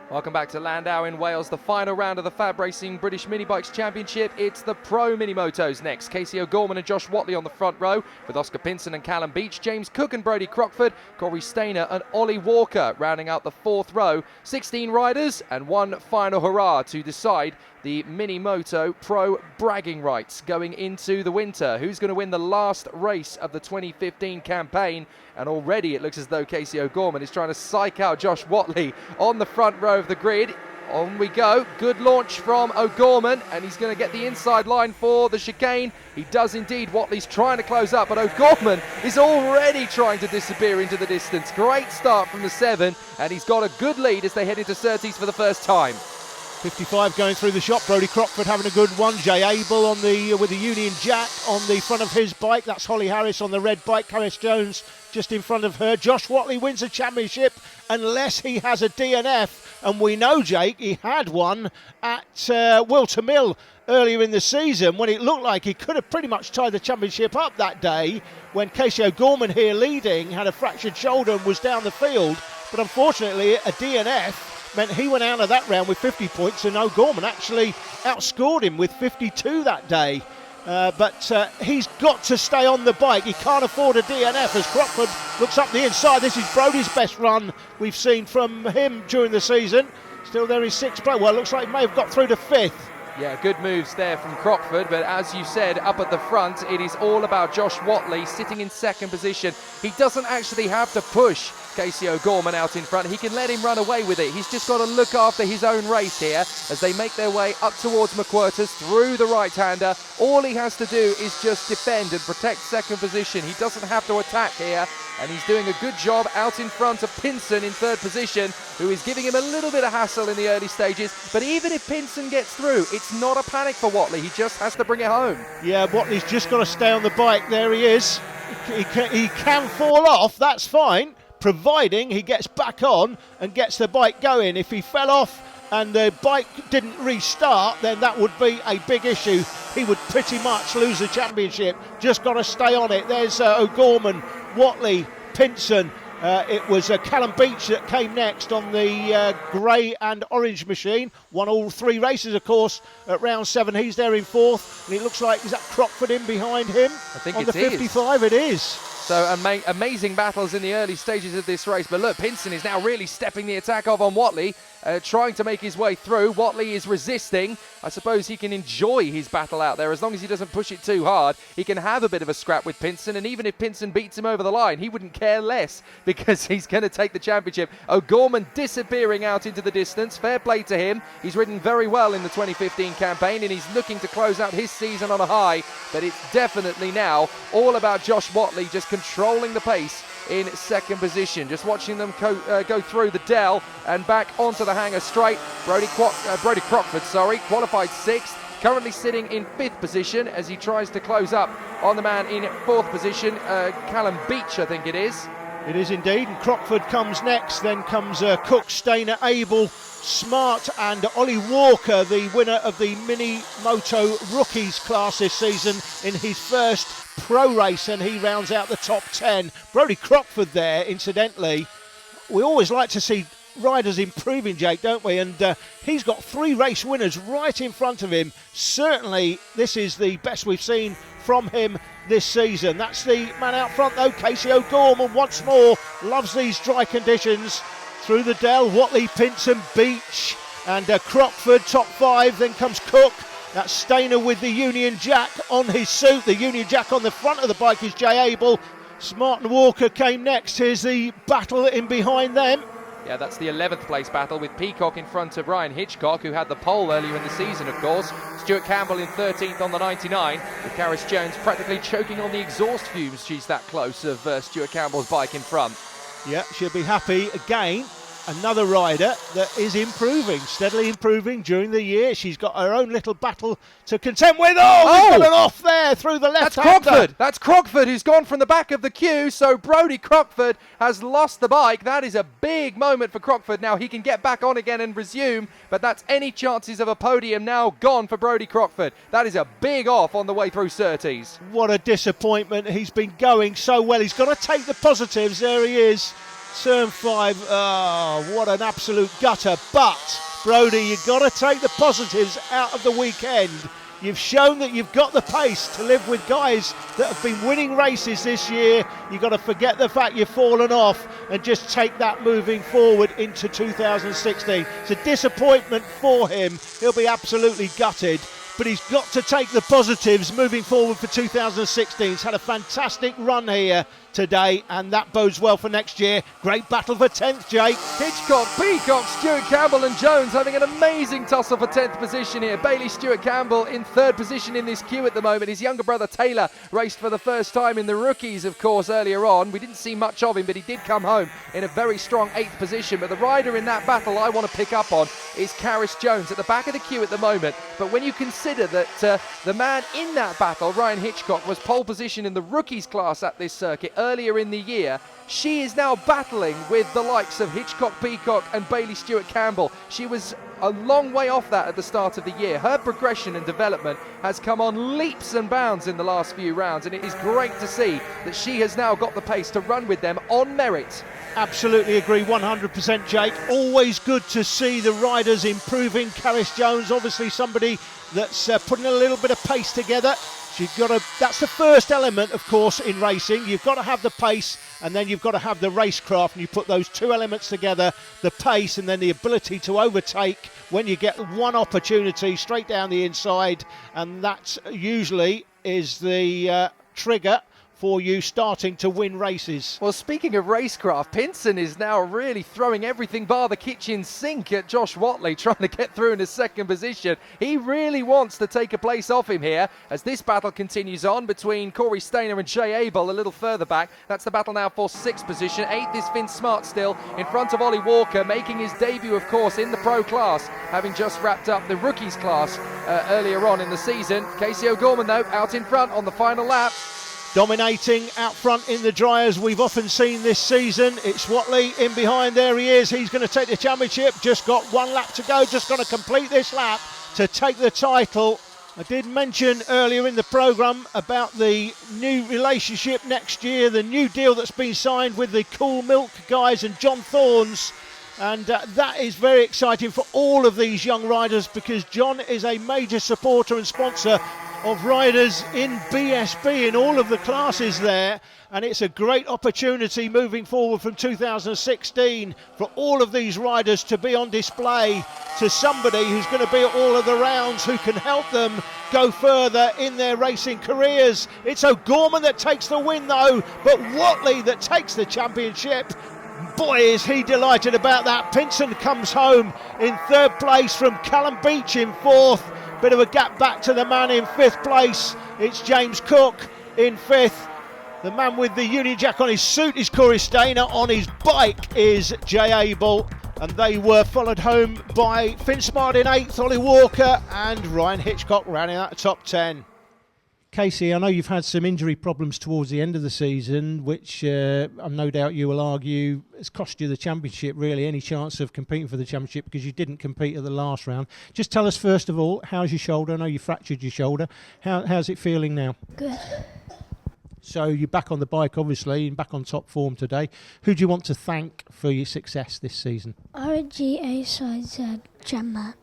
Welcome back to Llandow in Wales, the final round of the Fab Racing British Minibikes Championship. It's the Pro Minimotos next. Casey O'Gorman and Josh Watley on the front row, with Oscar Pinson and Callum Beach, James Cook and Brodie Crockford, Corey Stainer and Ollie Walker rounding out the fourth row. 16 riders and one final hurrah to decide the Minimoto Pro bragging rights going into the winter. Who's going to win the last race of the 2015 campaign? And already it looks as though Casey O'Gorman is trying to psych out Josh Watley on the front row of the grid. On we go. Good launch from O'Gorman, and he's going to get the inside line for the chicane. He does indeed. Watley's trying to close up, but O'Gorman is already trying to disappear into the distance. Great start from the 7, and he's got a good lead as they head into Surtees for the first time. 55 going through the shop. Brodie Crockford having a good one. Jay Abel on the with the Union Jack on the front of his bike. That's Holly Harris on the red bike. Harris Jones just in front of her. Josh Watley wins the championship unless he has a DNF. And we know, Jake, he had one at Wilter Mill earlier in the season when it looked like he could have pretty much tied the championship up that day when Casey O'Gorman here leading had a fractured shoulder and was down the field. But unfortunately, a DNF meant he went out of that round with 50 points, and O'Gorman actually outscored him with 52 that day. But he's got to stay on the bike. He can't afford a DNF as Crockford looks up the inside. This is Brodie's best run we've seen from him during the season. Still there in sixth place. Well, looks like he may have got through to fifth. Yeah, good moves there from Crockford, but as you said, up at the front, it is all about Josh Watley sitting in second position. He doesn't actually have to push Casey O'Gorman out in front. He can let him run away with it. He's just got to look after his own race here as they make their way up towards McQuarters through the right-hander. All he has to do is just defend and protect second position. He doesn't have to attack here, and he's doing a good job out in front of Pinson in third position, who is giving him a little bit of hassle in the early stages. But even if Pinson gets through, it's not a panic for Watley. He just has to bring it home. Yeah, Watley's just got to stay on the bike. There he is. He can fall off, that's fine, providing he gets back on and gets the bike going. If he fell off and the bike didn't restart, then that would be a big issue. He would pretty much lose the championship. Just got to stay on it. There's O'Gorman, Watley, Pinson. It was Callum Beach that came next on the grey and orange machine. Won all three races, of course, at round 7. He's there in fourth. And it looks like, is that Crockford in behind him? I think on it the 55, it is. So amazing battles in the early stages of this race. But look, Pinson is now really stepping the attack off on Watley, trying to make his way through. Watley is resisting. I suppose he can enjoy his battle out there as long as he doesn't push it too hard. He can have a bit of a scrap with Pinson, and even if Pinson beats him over the line, he wouldn't care less because he's going to take the championship. O'Gorman disappearing out into the distance. Fair play to him. He's ridden very well in the 2015 campaign, and he's looking to close out his season on a high. But it's definitely now all about Josh Watley just controlling the pace in second position. Just watching them go through the dell and back onto the hanger straight. Brodie Crockford, qualified 6th, currently sitting in 5th position as he tries to close up on the man in 4th position, Callum Beach, I think it is. It is indeed, and Crockford comes next, then comes Cook, Stainer, Abel, Smart and Ollie Walker, the winner of the Minimoto Rookies class this season in his first pro race, and he rounds out the top 10. Brodie Crockford there, incidentally. We always like to see riders improving, Jake, don't we? And he's got 3 race winners right in front of him. Certainly this is the best we've seen from him this season. That's the man out front though, Casey O'Gorman once more loves these dry conditions. Through the dell, Watley, Pinson, Beach and Crockford top 5. Then comes Cook. That's Stainer with the Union Jack on his suit. The Union Jack on the front of the bike is Jay Abel. Smart and Walker came next. Here's the battle in behind them. Yeah, that's the 11th place battle with Peacock in front of Ryan Hitchcock, who had the pole earlier in the season, of course. Stuart Campbell in 13th on the 99, with Harris Jones practically choking on the exhaust fumes. She's that close of Stuart Campbell's bike in front. Yeah, she'll be happy again. Another rider that is improving, steadily improving during the year. She's got her own little battle to contend with. Oh! We've got an off there through the left. That's Crockford. That's Crockford who's gone from the back of the queue. So Brodie Crockford has lost the bike. That is a big moment for Crockford. Now he can get back on again and resume, but that's any chances of a podium now gone for Brodie Crockford. That is a big off on the way through Surtees. What a disappointment. He's been going so well. He's got to take the positives. There he is. Turn 5, what an absolute gutter. But, Brodie, you've got to take the positives out of the weekend. You've shown that you've got the pace to live with guys that have been winning races this year. You've got to forget the fact you've fallen off and just take that moving forward into 2016. It's a disappointment for him. He'll be absolutely gutted. But he's got to take the positives moving forward for 2016. He's had a fantastic run here today, and that bodes well for next year. Great battle for 10th, Jake. Hitchcock, Peacock, Stuart Campbell and Jones having an amazing tussle for 10th position here. Bailey Stuart Campbell in 3rd position in this queue at the moment. His younger brother Taylor raced for the first time in the rookies, of course, earlier on. We didn't see much of him, but he did come home in a very strong 8th position. But the rider in that battle I want to pick up on is Karis Jones at the back of the queue at the moment. But when you consider that the man in that battle, Ryan Hitchcock, was pole position in the rookies class at this circuit earlier in the year, she is now battling with the likes of Hitchcock, Peacock and Bailey Stuart Campbell. She was a long way off that at the start of the year. Her progression and development has come on leaps and bounds in the last few rounds, and it is great to see that she has now got the pace to run with them on merit. Absolutely agree, 100%, Jake. Always good to see the riders improving. Karis Jones, obviously somebody that's putting a little bit of pace together. That's the first element, of course, in racing. You've got to have the pace, and then you've got to have the racecraft, and you put those two elements together, the pace and then the ability to overtake when you get one opportunity straight down the inside, and that usually is the trigger for you starting to win races. Well, speaking of racecraft, Pinson is now really throwing everything bar the kitchen sink at Josh Whatley, trying to get through in his 2nd position. He really wants to take a place off him here as this battle continues on between Corey Stainer and Jay Abel a little further back. That's the battle now for 6th position. 8th is Finn Smart still in front of Ollie Walker, making his debut, of course, in the pro class, having just wrapped up the rookies class earlier on in the season. Casey O'Gorman, though, out in front on the final lap. Dominating out front in the dryers we've often seen this season. It's Whatley in behind. There he is. He's going to take the championship. Just got one lap to go. Just going to complete this lap to take the title. I did mention earlier in the programme about the new relationship next year, the new deal that's been signed with the Cool Milk guys and John Thorns. And that is very exciting for all of these young riders, because John is a major supporter and sponsor of riders in BSB in all of the classes there, and it's a great opportunity moving forward from 2016 for all of these riders to be on display to somebody who's going to be at all of the rounds, who can help them go further in their racing careers. It's O'Gorman that takes the win though, but Whatley that takes the championship. Boy, is he delighted about that. Pinson comes home in 3rd place from Callum Beach in 4th. Bit of a gap back to the man in 5th place. It's James Cook in 5th. The man with the Union Jack on his suit is Corey Stainer. On his bike is Jay Abel. And they were followed home by Finn Smart in 8th, Ollie Walker and Ryan Hitchcock rounding out the top 10. Casey, I know you've had some injury problems towards the end of the season, which I'm no doubt you will argue has cost you the championship, really, any chance of competing for the championship, because you didn't compete at the last round. Just tell us, first of all, how's your shoulder? I know you fractured your shoulder. How's it feeling now? Good. So you're back on the bike, obviously, and back on top form today. Who do you want to thank for your success this season? RGA Sides Gemma.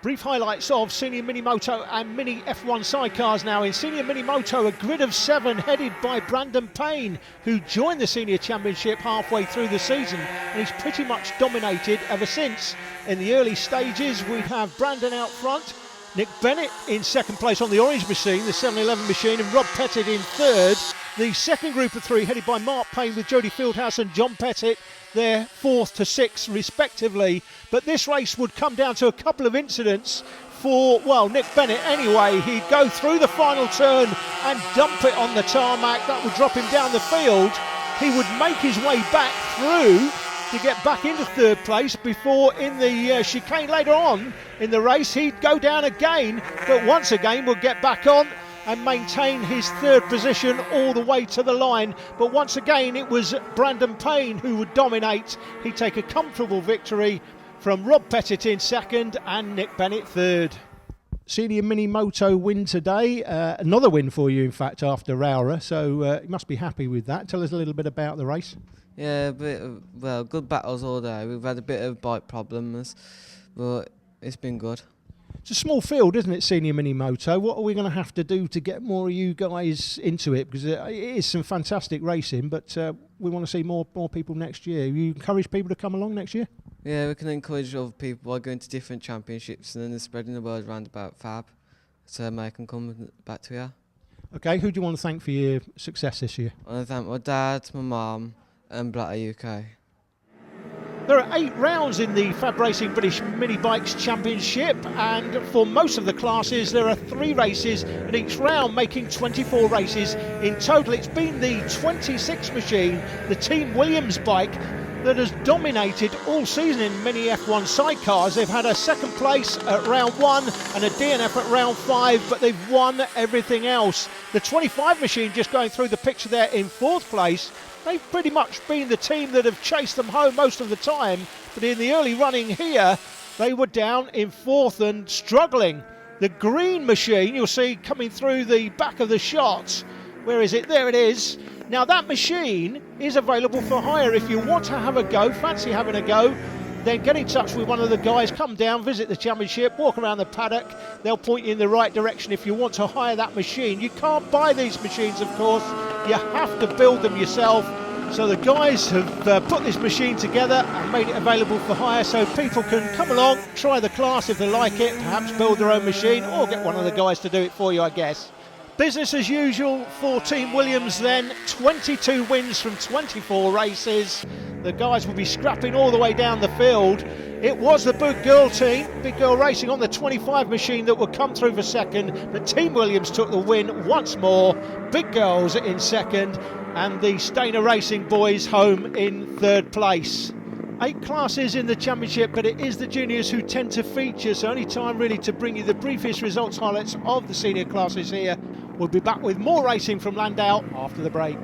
Brief highlights of Senior Minimoto and Mini F1 sidecars now. In Senior Minimoto, a grid of 7 headed by Brandon Payne, who joined the Senior Championship halfway through the season, and he's pretty much dominated ever since. In the early stages, we have Brandon out front, Nick Bennett in 2nd place on the orange machine, the 711 machine, and Rob Pettit in 3rd. The second group of 3 headed by Mark Payne with Jody Fieldhouse and John Pettit. They're 4th to 6th respectively, but this race would come down to a couple of incidents for, well, Nick Bennett anyway. He'd go through the final turn and dump it on the tarmac. That would drop him down the field. He would make his way back through to get back into 3rd place before, in the chicane later on in the race, he'd go down again, but once again would get back on and maintain his 3rd position all the way to the line. But once again, it was Brandon Payne who would dominate. He'd take a comfortable victory from Rob Pettit in 2nd and Nick Bennett 3rd. Senior Minimoto win today. Another win for you, in fact, after Raura. So you must be happy with that. Tell us a little bit about the race. Yeah, well, good battles all day. We've had a bit of bike problems, but it's been good. It's a small field, isn't it, Senior Minimoto? What are we going to have to do to get more of you guys into it? Because it is some fantastic racing, but we want to see more people next year. You encourage people to come along next year? Yeah, we can encourage other people by going to different championships and then spreading the word around about Fab, so they can come back to here. Okay, who do you want to thank for your success this year? I want to thank my dad, my mum, and Blatter UK. There are 8 rounds in the Fab Racing British Minibikes Championship, and for most of the classes there are 3 races in each round, making 24 races in total. It's been the 26 machine, the Team Williams bike, that has dominated all season in many F1 sidecars. They've had a second place at round 1 and a DNF at round 5, but they've won everything else. The 25 machine, just going through the picture there, in 4th place. They've pretty much been the team that have chased them home most of the time, but in the early running here, they were down in 4th and struggling. The green machine, you'll see coming through the back of the shots. Where is it? There it is. Now that machine is available for hire. If you want to have a go, fancy having a go, then get in touch with one of the guys, come down, visit the championship, walk around the paddock. They'll point you in the right direction if you want to hire that machine. You can't buy these machines, of course. You have to build them yourself. So the guys have put this machine together and made it available for hire, so people can come along, try the class if they like it, perhaps build their own machine, or get one of the guys to do it for you, I guess. Business as usual for Team Williams then, 22 wins from 24 races. The guys will be scrapping all the way down the field. It was the Big Girl team, Big Girl Racing on the 25 machine, that would come through for second, but Team Williams took the win once more. Big Girls in second, and the Stainer Racing boys home in 3rd place. 8 classes in the championship, but it is the juniors who tend to feature, so only time really to bring you the briefest results highlights of the senior classes here. We'll be back with more racing from Llandow after the break.